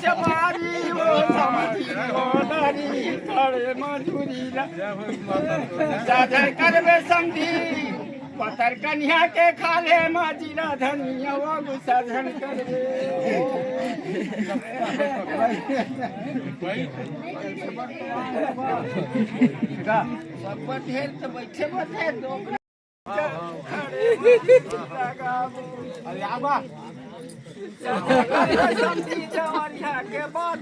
जवारी वो समझी वो नारी खड़े मजूरी साधन करवे समझी पतर कन्या के खाले माजीरा धनिया वो साधन करवे सब ढेर तो बैठे बैठे दो अरे आबा समझी जवारिया के बाद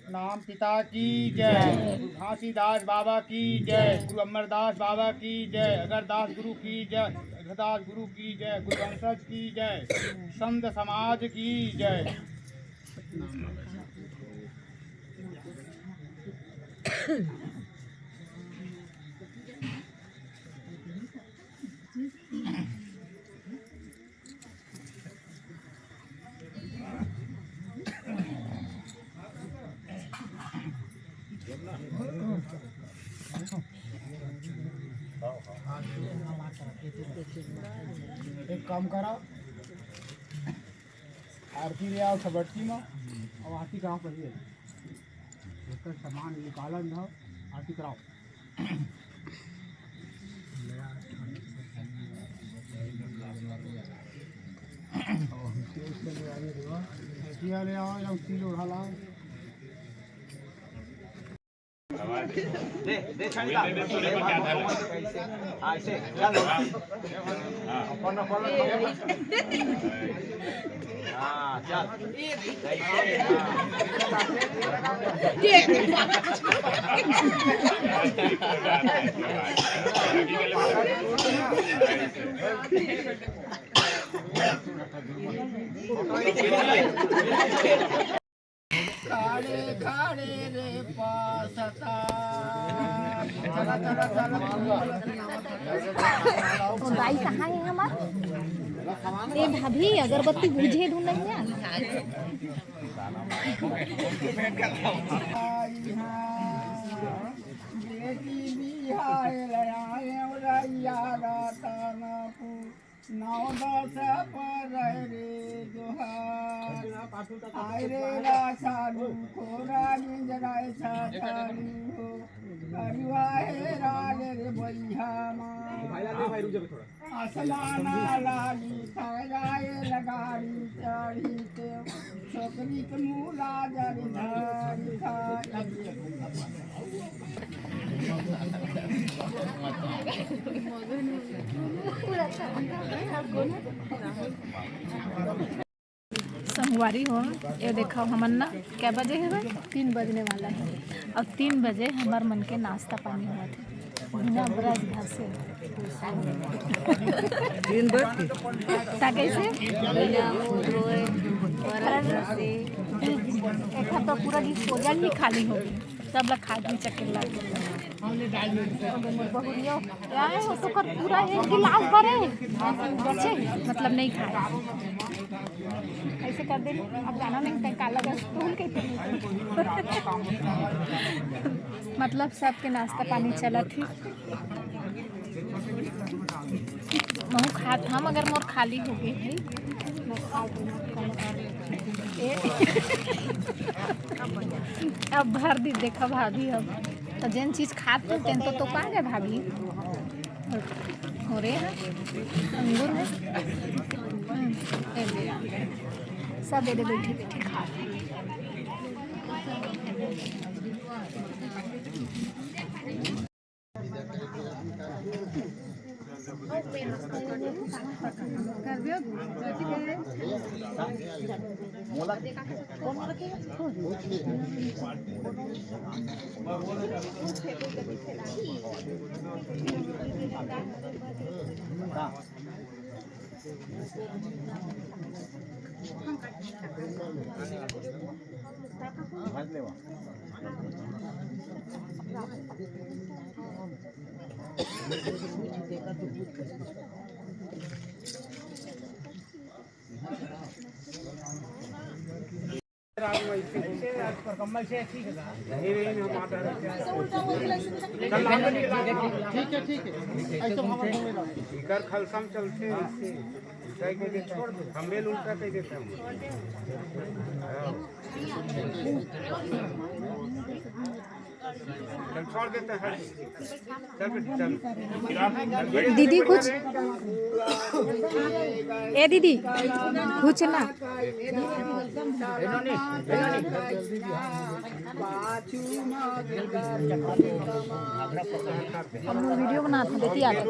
नाम पिता की जय, घासीदास बाबा की जय, गुरु अमरदास बाबा की जय, अगरदास गुरु की जय, अगरदास गुरु की जय, गुरु वंशज की जय, संत समाज की जय। एक काम करो आरती ले आओ सबटती में और आरती कराओ करिए सामान निकालो ना आरती कराओ ले आओ या किलो उठा लाओ दे छंडा ऐसे चलो अपन हां चल खाड़े खाड़े रे पासता चला चला चला भाई कहाँ है हमारा ये भाभी अगरबत्ती बुझे ढूंढेंगे बेटी बिहार लयाए उड़ैया गातानापू 9-10 पर रे जोहार आय रे राचालू कोरा जराय छातालू हो अरुआ हे राज रे बलिहा मां आसमाना लाली थाए लगाड़ी चढ़ी ते छोकरी के मूला जरी धारी संगवारी हो ये देखो हमन ना क्या बजे है 3 बजने वाला है और 3 बजे हमार मन के नाश्ता पानी हुआ थे बिना ब्रज घर से 3 बजे कैसे एक तो पूरा डिश हो जाएगी खाली होगी सब लोग खा भी चक्कर लगे हो तो कर पूरा एक गिलास भरे बचे मतलब नहीं खाए ऐसे कर दे अब जाना नहीं तक काला स्टूल के मतलब सबके नाश्ता पानी चला ठीक महू खात हम अगर मोर खाली हो गई है अब भर दी देखा भाभी अब तो जैन चीज खाते तेन तो पा गए भाभी हो रहे हैं अंगूर है सब बैठे बैठे खा कर कम्बल से ठीक है ठीक है ठीक है ऐसे इधर खलसम चलते कह के छोड़ दो हमें उल्टा कह देते हम चल छोड़ देते हैं चल चल दीदी कुछ ए दीदी कुछ ना हम लोग वीडियो बनाते हैं देखिए आगे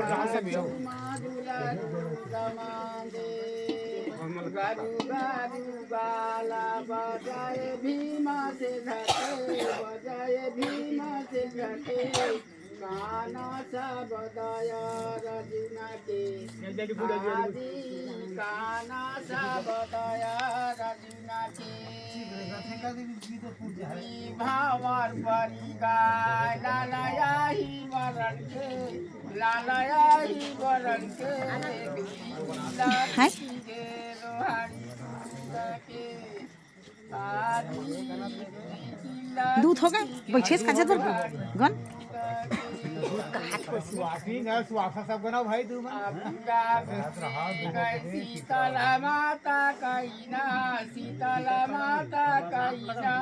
गारू गारू गाला बजाए भीमा से घटे बजाए भीमा से घटे काना सा बदाया रजुना के आदि काना सा बदाया रजुना के भावर परी गाय लालया ही वरण के लालया ही वरण के दूध होगा बैठे का जबर गन सब गना भाई तू शीतला माता कैना शीतला माता कैना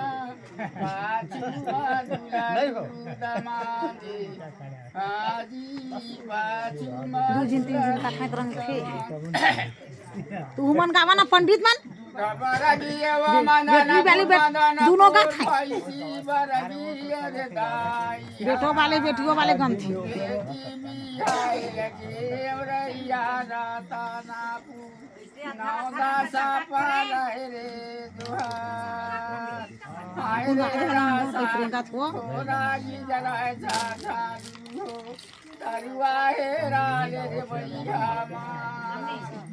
दू जिन तीन जिन काठा रंग थे तू मन गावा ना पंडित मन बेटी वाली दोनों का खाए बेटो वाले बेटियों वाले गम थी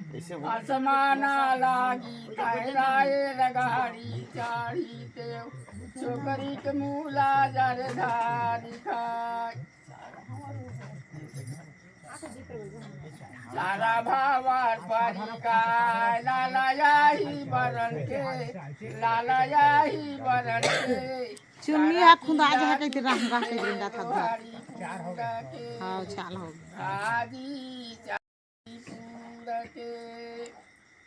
आसमाना लागी कहराए लगाड़ी चाड़ी ते छोकरी के मूला जर धारी खाए सारा भावर परिकार लालया ही बरन के लालया ही बरन के चुन्नी है खुदा आज है के रंग का के जिंदा था हां चाल हो आदि के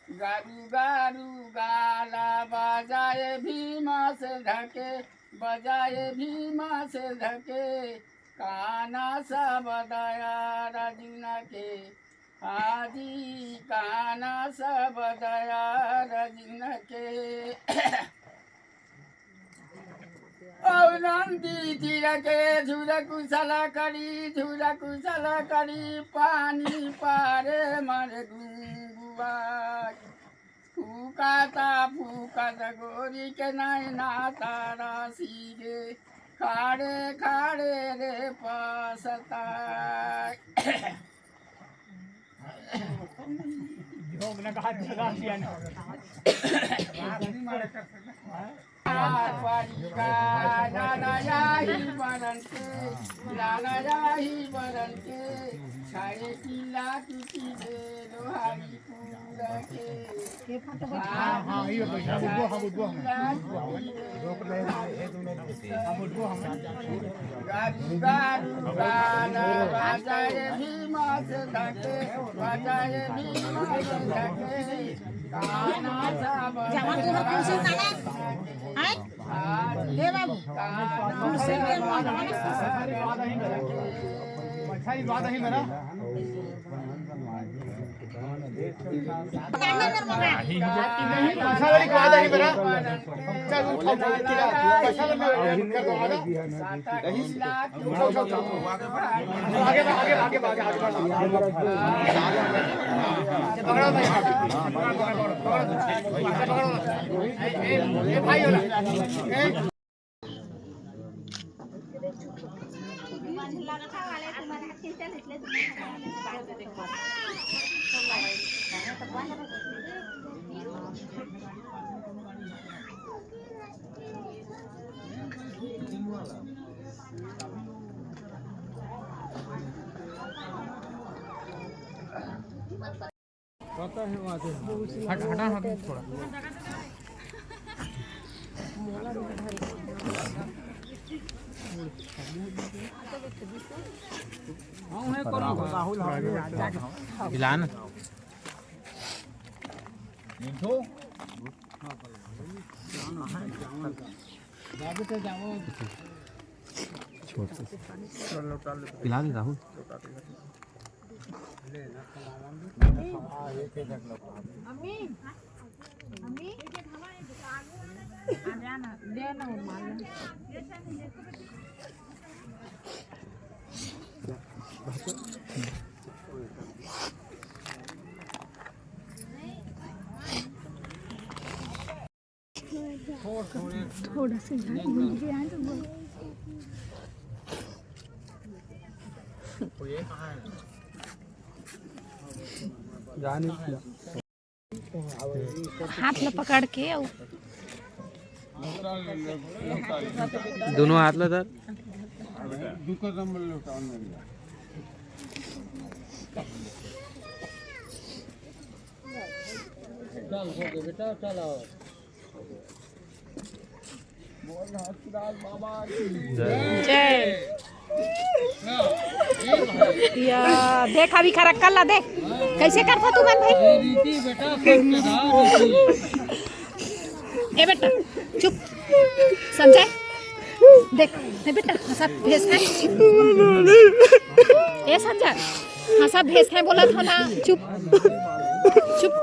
गारू गारू गाला बजाए भीमा से ढके बजाए भीमा से ढके काना सा बदाया रजुना के आदि काना सा बदाया रजुना के नंदी तीर के झूरा कुशला करी पानी पारे मरे गुंगुआ फूकाता गोरी के नैना तारा सीगे खाड़े खाड़े रे पासता लालया ही बरन के छाए किला टूटी दे लोहारी पूरा के गारू गारू गाना बजाए भीमा से ढके बजाए भीमा से ढके काना सा हे बाबू अच्छा ही बात है मेरा कशाला लिखवा दे बरा चल उठाओ कशाला मैं कर दो आगे आगे आगे आगे पकड़ो भाई पकड़ो ए भाई हो ना हटा हटा थोड़ा इलान पिला दे राहुल थोड़ा सा मुझे आ हाथ में पकड़ के दोनों हाथ ला तर बेटा चलो जय या देख अभी खड़ा कर ला देख कैसे करता तू मन भाई ए बेटा चुप समझे देख नहीं बेटा हंसा भेस है ए संजय हंसा भेस है बोला था ना चुप चुप